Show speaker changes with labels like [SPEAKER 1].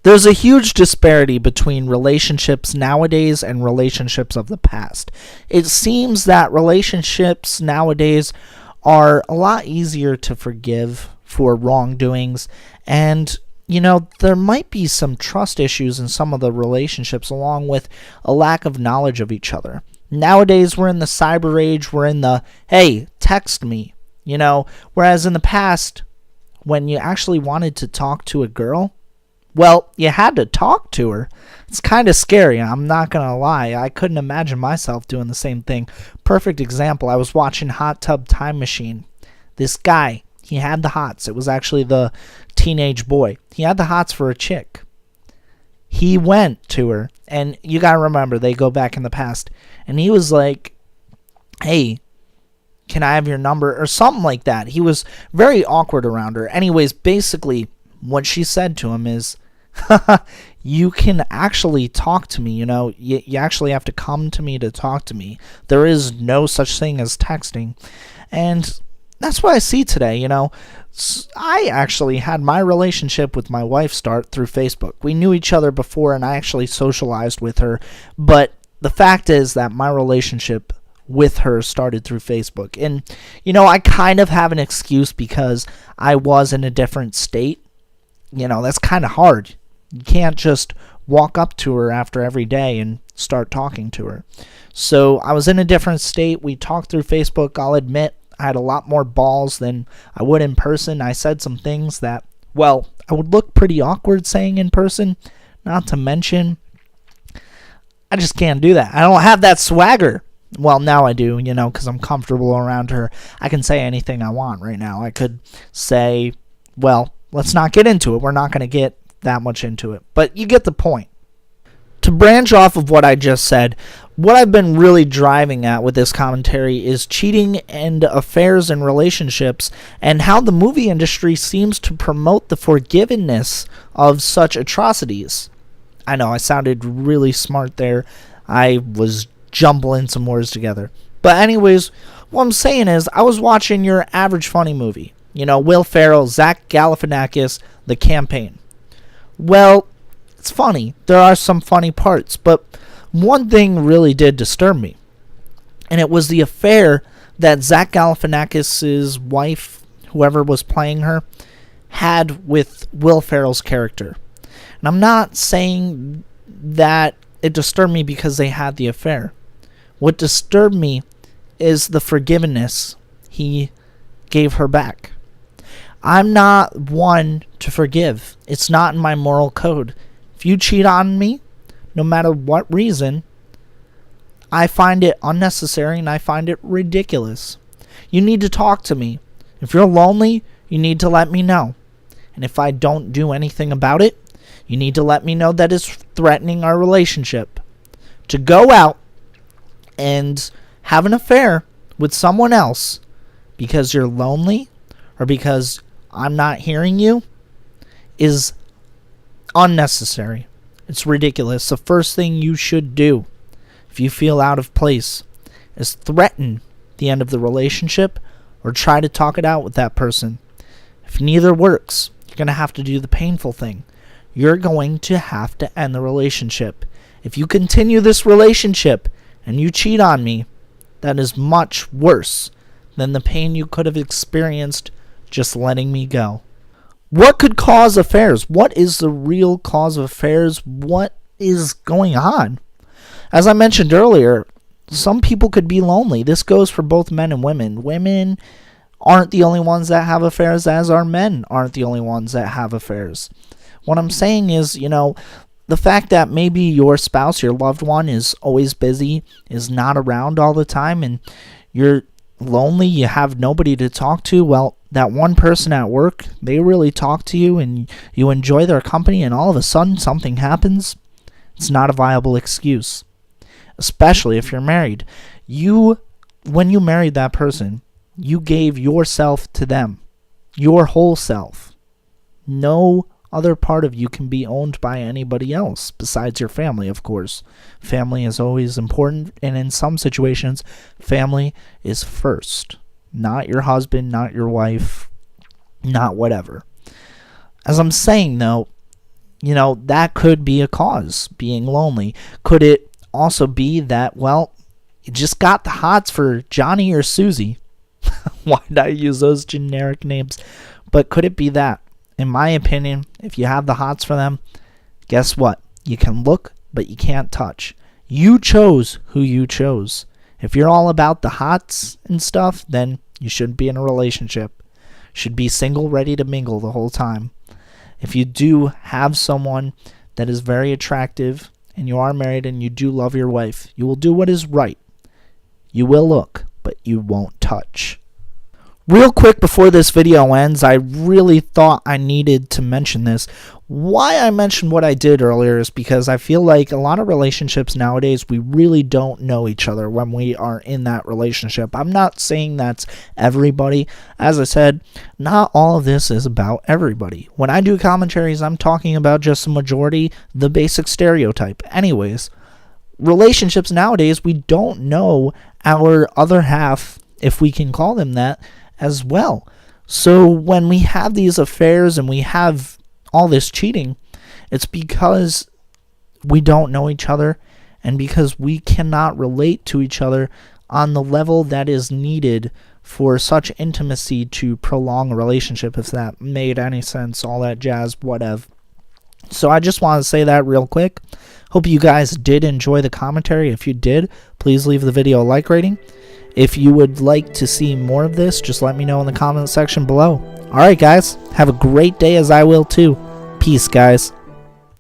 [SPEAKER 1] There's a huge disparity between relationships nowadays and relationships of the past. It seems that relationships nowadays are a lot easier to forgive for wrongdoings, and there might be some trust issues in some of the relationships, along with a lack of knowledge of each other. Nowadays, we're in the cyber age. We're in the, hey, text me, whereas in the past, when you actually wanted to talk to a girl, well, you had to talk to her. It's kind of scary, I'm not going to lie. I couldn't imagine myself doing the same thing. Perfect example, I was watching Hot Tub Time Machine. This guy, he had the hots. It was actually the teenage boy. He had the hots for a chick. He went to her, and you got to remember, they go back in the past, and he was like, hey, can I have your number? Or something like that. He was very awkward around her. Anyways, basically, what she said to him is, you can actually talk to me, you actually have to come to me to talk to me. There is no such thing as texting. And that's what I see today, I actually had my relationship with my wife start through Facebook. We knew each other before, and I actually socialized with her. But the fact is that my relationship with her started through Facebook. And, I kind of have an excuse because I was in a different state. That's kind of hard. You can't just walk up to her after every day and start talking to her. So I was in a different state. We talked through Facebook. I'll admit I had a lot more balls than I would in person. I said some things that, well, I would look pretty awkward saying in person. Not to mention, I just can't do that. I don't have that swagger. Well, now I do, because I'm comfortable around her. I can say anything I want right now. I could say, well, let's not get into it. We're not going to get that much into it. But you get the point. To branch off of what I just said, what I've been really driving at with this commentary is cheating and affairs in relationships, and how the movie industry seems to promote the forgiveness of such atrocities. I know, I sounded really smart there. I was jumbling some words together. But anyways, what I'm saying is, I was watching your average funny movie. Will Ferrell, Zach Galifianakis, The Campaign. Well, it's funny. There are some funny parts, but one thing really did disturb me. And it was the affair that Zach Galifianakis' wife, whoever was playing her, had with Will Ferrell's character. And I'm not saying that it disturbed me because they had the affair. What disturbed me is the forgiveness he gave her back. I'm not one to forgive. It's not in my moral code. If you cheat on me, no matter what reason, I find it unnecessary and I find it ridiculous. You need to talk to me. If you're lonely, you need to let me know. And if I don't do anything about it, you need to let me know that it's threatening our relationship. To go out and have an affair with someone else because you're lonely or because I'm not hearing you is unnecessary. It's ridiculous. The first thing you should do if you feel out of place is threaten the end of the relationship or try to talk it out with that person. If neither works, you're going to have to do the painful thing. You're going to have to end the relationship. If you continue this relationship and you cheat on me, that is much worse than the pain you could have experienced just letting me go. What could cause affairs? What is the real cause of affairs? What is going on? As I mentioned earlier, some people could be lonely. This goes for both men and women. Women aren't the only ones that have affairs, as are men aren't the only ones that have affairs. What I'm saying is, the fact that maybe your spouse, your loved one, is always busy, is not around all the time, and you're lonely, you have nobody to talk to, well, that one person at work, they really talk to you and you enjoy their company, and all of a sudden something happens. It's not a viable excuse, especially if you're married. When you married that person, you gave yourself to them, your whole self. No other part of you can be owned by anybody else besides your family, of course. Family is always important, and in some situations, family is first. Not your husband, not your wife, not whatever. As I'm saying, though, that could be a cause, being lonely. Could it also be that, well, you just got the hots for Johnny or Susie? Why did I use those generic names? But could it be that? In my opinion, if you have the hots for them, guess what? You can look, but you can't touch. You chose who you chose. If you're all about the hots and stuff, then you shouldn't be in a relationship. Should be single, ready to mingle the whole time. If you do have someone that is very attractive and you are married and you do love your wife, you will do what is right. You will look, but you won't touch. Real quick before this video ends, I really thought I needed to mention this. Why I mentioned what I did earlier is because I feel like a lot of relationships nowadays, we really don't know each other when we are in that relationship. I'm not saying that's everybody. As I said, not all of this is about everybody. When I do commentaries, I'm talking about just the majority, the basic stereotype. Anyways, relationships nowadays, we don't know our other half, if we can call them that, as well. So when we have these affairs and we have all this cheating, it's because we don't know each other and because we cannot relate to each other on the level that is needed for such intimacy to prolong a relationship, if that made any sense, all that jazz, whatever. So I just want to say that real quick. Hope you guys did enjoy the commentary. If you did, please leave the video a like rating. If you would like to see more of this, just let me know in the comment section below. Alright guys, have a great day, as I will too. Peace guys.